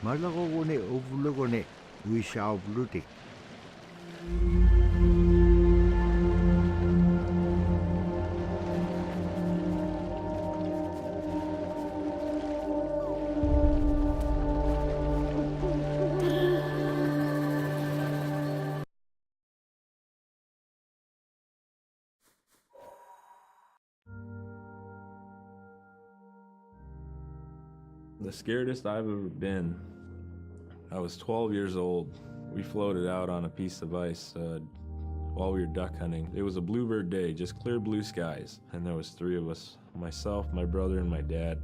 Malakogone ovulogone uishao blutik. The scaredest I've ever been, I was 12 years old. We floated out on a piece of ice while we were duck hunting. It was a bluebird day, just clear blue skies. And there was 3 of us, myself, my brother, and my dad.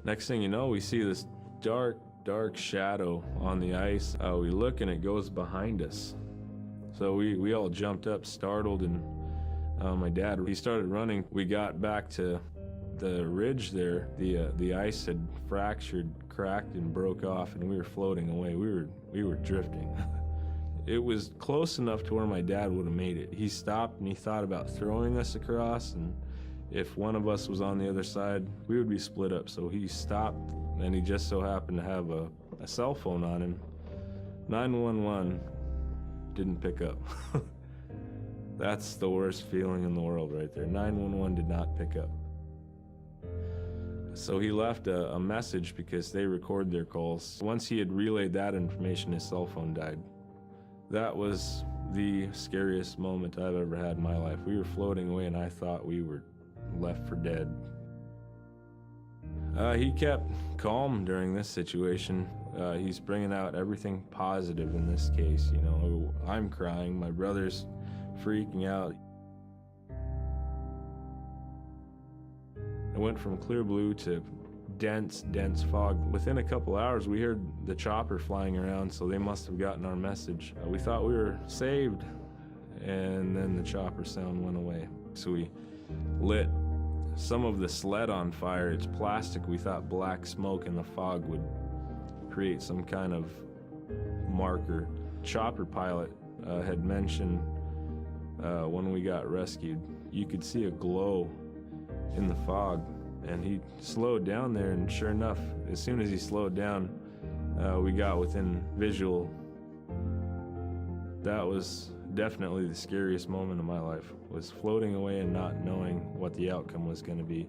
Next thing you know, we see this dark shadow on the ice. We look and it goes behind us. So we all jumped up, startled, and my dad, he started running. We got back to the ridge there. The ice had fractured, cracked, and broke off, and we were floating away. We were drifting. It was close enough to where my dad would have made it. He stopped and he thought about throwing us across, and if one of us was on the other side, we would be split up. So he stopped, and he just so happened to have a cell phone on him. 911 didn't pick up. That's the worst feeling in the world right there. 911 did not pick up. So he left a message because they record their calls. Once he had relayed that information, his cell phone died. That was the scariest moment I've ever had in my life. We were floating away and I thought we were left for dead. He kept calm during this situation. He's bringing out everything positive in this case. You know, I'm crying, my brother's freaking out. It went from clear blue to dense fog. Within a couple hours, we heard the chopper flying around, so they must have gotten our message. We thought we were saved, and then the chopper sound went away. So we lit some of the sled on fire. It's plastic. We thought black smoke in the fog would create some kind of marker. Chopper pilot had mentioned when we got rescued, you could see a glow in the fog, and he slowed down there, and sure enough, as soon as he slowed down, we got within visual. That was definitely the scariest moment of my life, was floating away and not knowing what the outcome was going to be.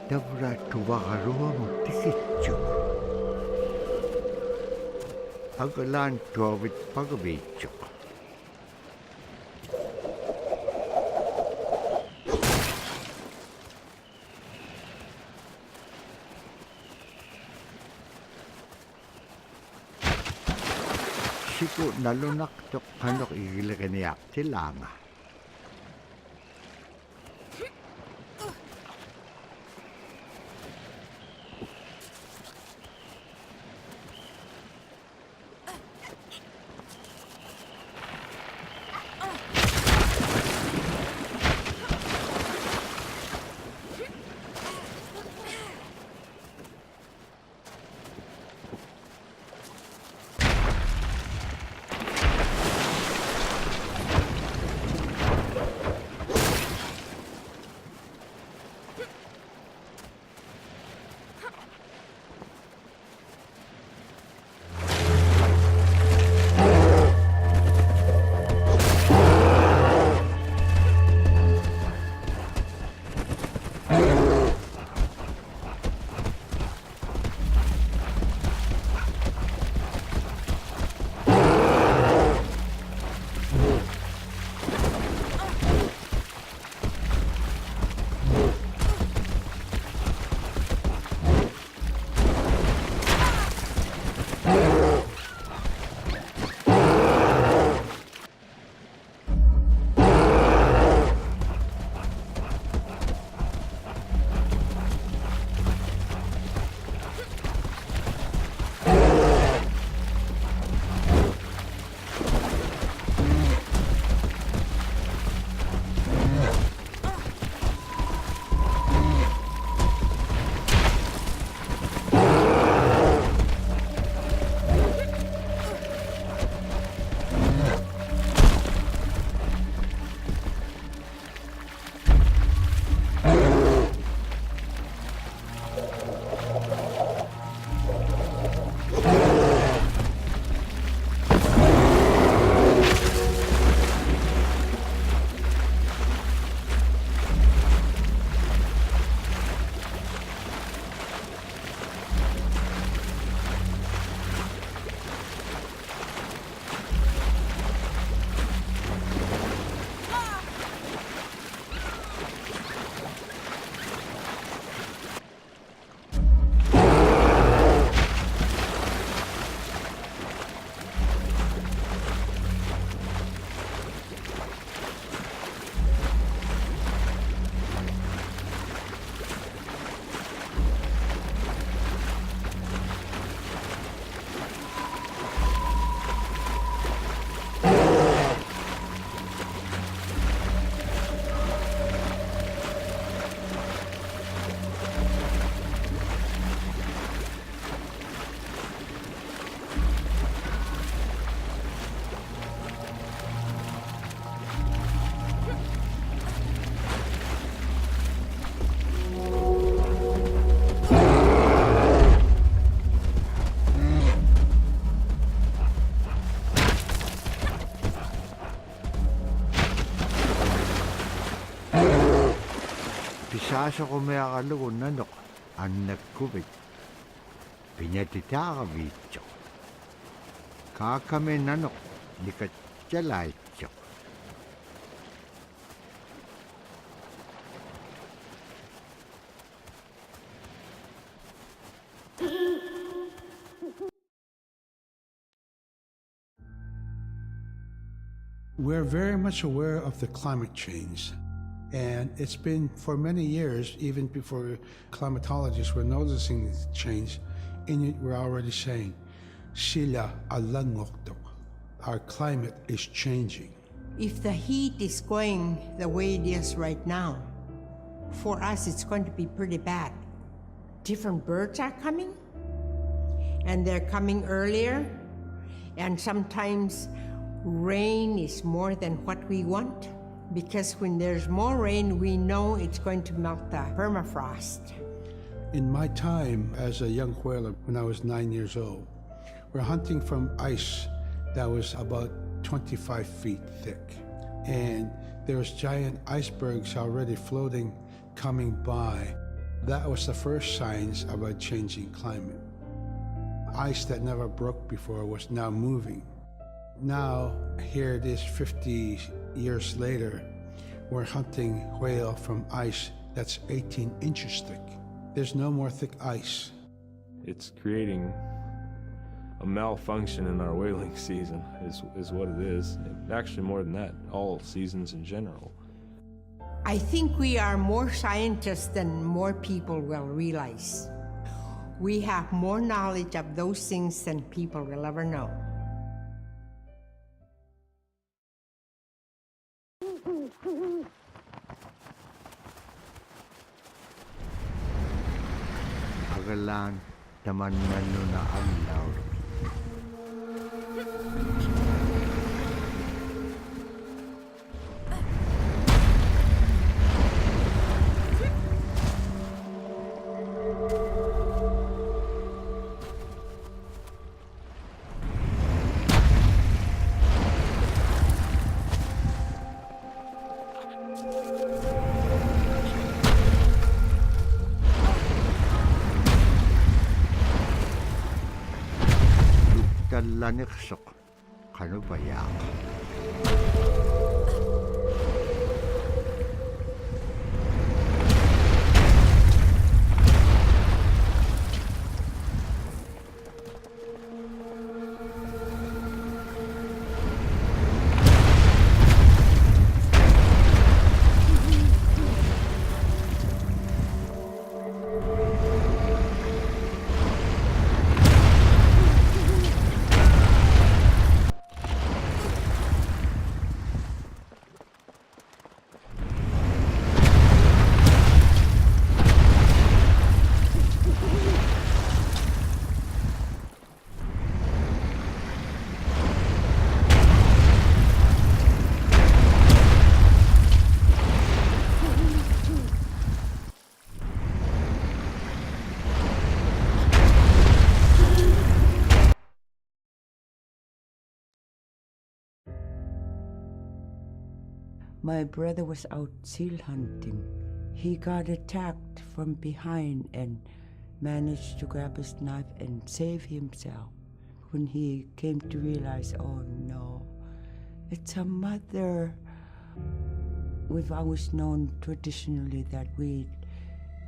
Davra tuwagaruwa mo tikitcho. Agalan tuwawit pagabitcho. Siku nalunak tok kanok igilakaniyak tilanga. Isasa ko may akalugon nanok. Anak kubit. Pinyatita ka bityo. Kakame nanok. Likat tiyalaityo. We're very much aware of the climate change. And it's been for many years, even before climatologists were noticing this change, Inuit were already saying, Sila alangoktok. Our climate is changing. If the heat is going the way it is right now, for us it's going to be pretty bad. Different birds are coming, and they're coming earlier, and sometimes rain is more than what we want, because when there's more rain, we know it's going to melt the permafrost. In my time as a young whaler, when I was 9 years old, we're hunting from ice that was about 25 feet thick. And there was giant icebergs already floating, coming by. That was the first signs of a changing climate. Ice that never broke before was now moving. Now, here it is 50 years later, we're hunting whale from ice that's 18 inches thick. There's no more thick ice. It's creating a malfunction in our whaling season is what it is. Actually, more than that, all seasons in general. I think we are more scientists than more people will realize. We have more knowledge of those things than people will ever know. Agalan, taman nano na alaw. Kalaniksok, kano ba yak? My brother was out seal hunting. He got attacked from behind and managed to grab his knife and save himself. When he came to realize, oh no, it's a mother. We've always known traditionally that we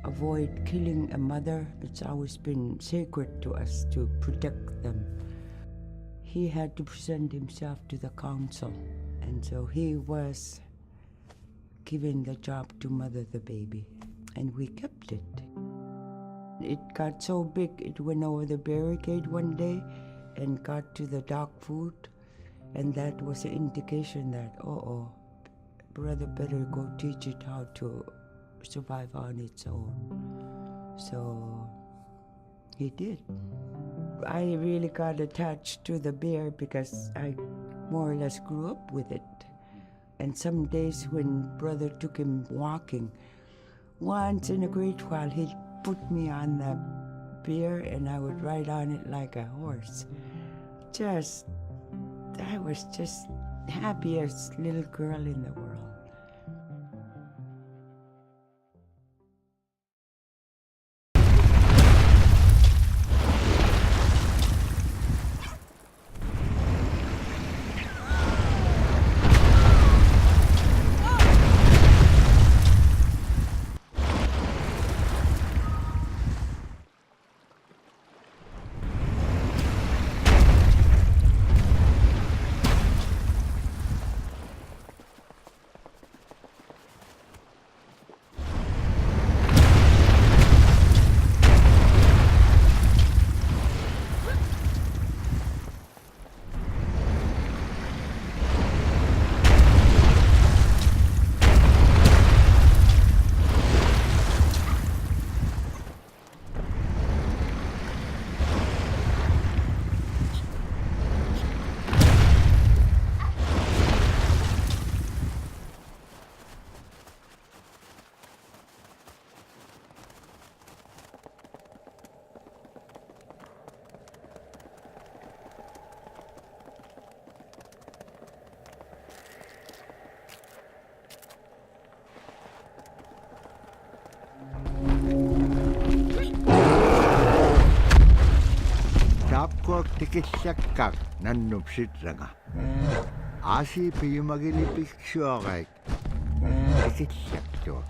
avoid killing a mother. It's always been sacred to us to protect them. He had to present himself to the council, and so he was given the job to mother the baby, and we kept it. It got so big, it went over the barricade one day and got to the dog food, and that was an indication that, brother better go teach it how to survive on its own. So he did. I really got attached to the bear because I more or less grew up with it. And some days when brother took him walking, once in a great while he'd put me on the bear and I would ride on it like a horse. I was just happiest little girl in the world. Tikisakak nannupsitranga. Asi piyumagilipik suakay. Tikisaktuak.